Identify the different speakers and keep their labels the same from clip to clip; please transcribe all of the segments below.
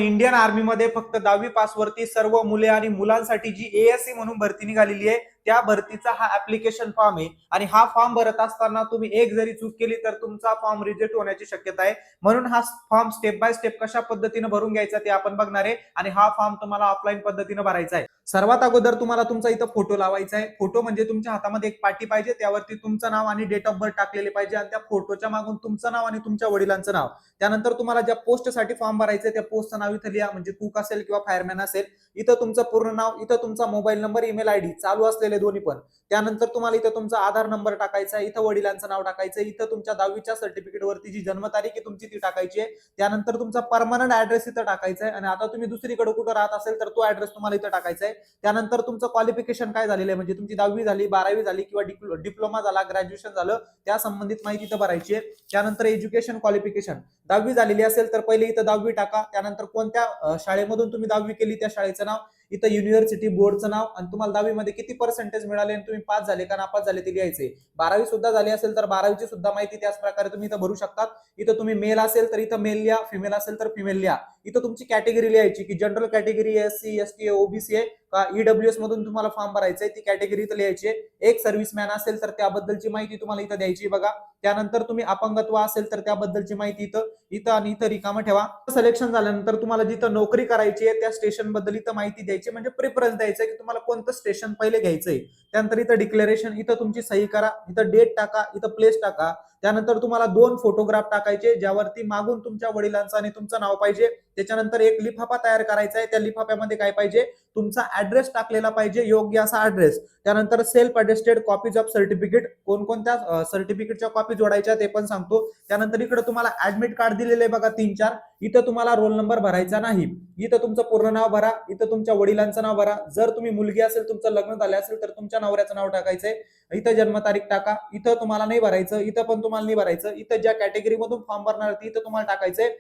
Speaker 1: Indian army मध्ये फक्त 10वी पास वरती सर्व मुले आणि मुलांसाठी जी एएससी म्हणून भरती निघालेली आहे त्या भरतीचा हा ऍप्लिकेशन फॉर्म आहे आणि हा फॉर्म भरत असताना तुम्ही एक जरी चूक केली तर तुमचा फॉर्म रिजेक्ट होण्याची शक्यता आहे. म्हणून हा फॉर्म स्टेप बाय स्टेप कशा पद्धतीने भरून घ्यायचा ते आपण बघणार आहे आणि हा फॉर्म तुम्हाला ऑफलाईन पद्धतीने भरायचा आहे. सर्वात अगोदर तुम्हाला तुमचा इथं फोटो लावायचा आहे. फोटो म्हणजे तुमच्या हातामध्ये एक पाटी पाहिजे, त्यावरती तुमचं नाव आणि डेट ऑफ बर्थ टाकलेले पाहिजे आणि त्या फोटोच्या मागून तुमचं नाव आणि तुमच्या वडिलांचं नाव. त्यानंतर तुम्हाला ज्या पोस्टसाठी फॉर्म भरायचे त्या पोस्टचं नाव इथं लिहा, म्हणजे कुक असेल किंवा फायरमॅन असेल. इथं तुमचं पूर्ण नाव, इथं तुमचा मोबाईल नंबर, ईमेल आयडी चालू असलेले दोन्ही पण. त्यानंतर तुम्हाला इथं तुमचा आधार नंबर टाकायचा आहे, इथं वडिलांचं नाव टाकायचं, इथं तुमच्या 10वीच्या सर्टिफिकेट वरती जी जन्मतारीख आहे तुमची ती टाकायची आहे. त्यानंतर तुमचा परमनंट ऍड्रेस इथं टाकायचा आहे आणि आता तुम्ही दुसरीकडे कुठं राहत असेल तर तो ऍड्रेस तुम्हाला इथं टाकायचा आहे. त्यानंतर तुमचं क्वालिफिकेशन काय झालेलं आहे, म्हणजे तुमची 10वी झाली, 12वी झाली किंवा डिप्लोमा झाला, ग्रॅज्युएशन झालं, त्या संबंधित माहिती इथं भरायची आहे. त्यानंतर एज्युकेशन क्वालिफिकेशन 10वी झालेली असेल तर पहिले इथं 10वी टाका. त्यानंतर कोणत्या शाळेमधून तुम्ही 10वी केली त्या शाळेचं नाव, इथं युनिव्हर्सिटी बोर्डचं नाव आणि तुम्हाला 10वी मध्ये किती पर्सेंटेज मिळाले आणि तुम्ही पास झाले का नापास झाले ते लिहायचे. 12वी सुद्धा झाली असेल तर 12वीची सुद्धा माहिती त्याच प्रकारे तुम्ही इथं भरू शकता. इथं तुम्ही मेल असेल तर इथं मेल लिहा, फिमेल असेल तर फिमेल लिहा. इथं तुमची कॅटेगरी लिहायची की general category, SC, ST, OBC आहे का ईडब्ल्यूएस मधून तुम्हाला फॉर्म भरायचा आहे, ती कॅटेगरी इथं लिहायची. एक सर्व्हिसमॅन असेल तर त्याबद्दलची माहिती तुम्हाला इथं द्यायची बघा. त्यानंतर तुम्ही अपंगत्व असेल तर त्याबद्दलची माहिती इथं इथं आणि इथं रिकामं ठेवा. सिलेक्शन झाल्यानंतर तुम्हाला जिथं नोकरी करायची आहे त्या स्टेशन बद्दल इथं माहिती द्यायची, म्हणजे प्रेफरन्स द्यायचं की तुम्हाला कोणतं स्टेशन पहिले घ्यायचंय. त्यानंतर इथं डिक्लेरेशन, इथं तुमची सही करा, इथं डेट टाका, इथं प्लेस टाका. त्यानंतर तुम्हाला 2 फोटोग्राफ टाकायचे ज्यावरती मागून तुमच्या वडिलांचं आणि तुमचं नाव पाहिजे. त्याच्यानंतर एक लिफाफा तयार करायचा आहे, त्या लिफाफ्यामध्ये काय पाहिजे, तुमचा ऍड्रेस टाकलेला पाहिजे, योग्य असा ऍड्रेस. त्यानंतर self attested copies of certificate, कोणकोणत्या सर्टिफिकेटच्या कॉपी जोडायच्या ते पण सांगतो. त्यानंतर इकडे तुम्हाला ऍडमिट कार्ड दिलेले आहे बघा 3-4. इथं तुम्हाला रोल नंबर भरायचा नाही. इथं तुमचं पूर्ण नाव भरा, इथं तुमच्या वडिलांचं नाव भरा. जर तुम्ही मुलगी असेल, तुमचं लग्न झालं असेल तर तुमच्या नवऱ्याचं नाव टाकायचंय. इथं जन्मतारीख टाका. इथं तुम्हाला नाही भरायचं, इथं पण तुम्हाला नाही भरायचं. इथं ज्या कॅटेगरी मधून फॉर्म भरणार इथं तुम्हाला टाकायचंय.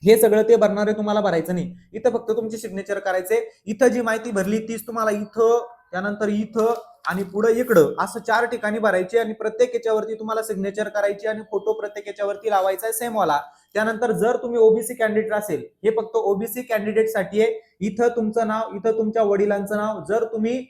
Speaker 1: हे सगळं ते भरणारे तुम्हाला भरायचं नाही. इथं फक्त तुमची सिग्नेचर करायचे. इथं जी माहिती भरली तीच तुम्हाला इथं, त्यानंतर इथं आणि पुढे इकडं असं 4 ठिकाणी भरायची आणि प्रत्येक याच्यावरती तुम्हाला सिग्नेचर करायची आणि फोटो प्रत्येक याच्यावरती लावायचा आहे सेम वाला. त्यानंतर जर तुम्ही ओबीसी कॅन्डिडेट असेल, हे फक्त ओबीसी कॅन्डिडेटसाठी आहे. इथं तुमचं नाव, इथं तुमच्या वडिलांचं नाव. जर तुम्ही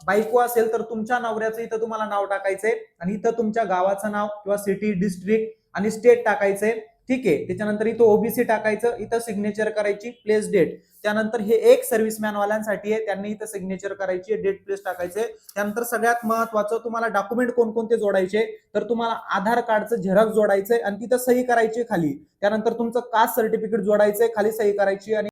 Speaker 1: बायको असेल तर तुमच्या नवऱ्याचं इथं तुम्हाला नाव टाकायचंय आणि इथं तुमच्या गावाचं नाव किंवा सिटी, डिस्ट्रिक्ट आणि स्टेट टाकायचंय. ठीक आहे. त्याच्यानंतर इथं ओबीसी टाकायचं, इथं सिग्नेचर करायची, प्लेस डेट. त्यानंतर हे एक सर्व्हिसमॅन वाल्यांसाठी आहे, त्यांनी इथं सिग्नेचर करायची, डेट प्लेस टाकायचे. त्यानंतर सगळ्यात महत्वाचं तुम्हाला डॉक्युमेंट कोणकोणते जोडायचे, तर तुम्हाला आधार कार्डचं झेरॉक्स जोडायचंय आणि तिथं सही करायची खाली. त्यानंतर तुमचं कास्ट सर्टिफिकेट जोडायचंय, खाली सही करायची आणि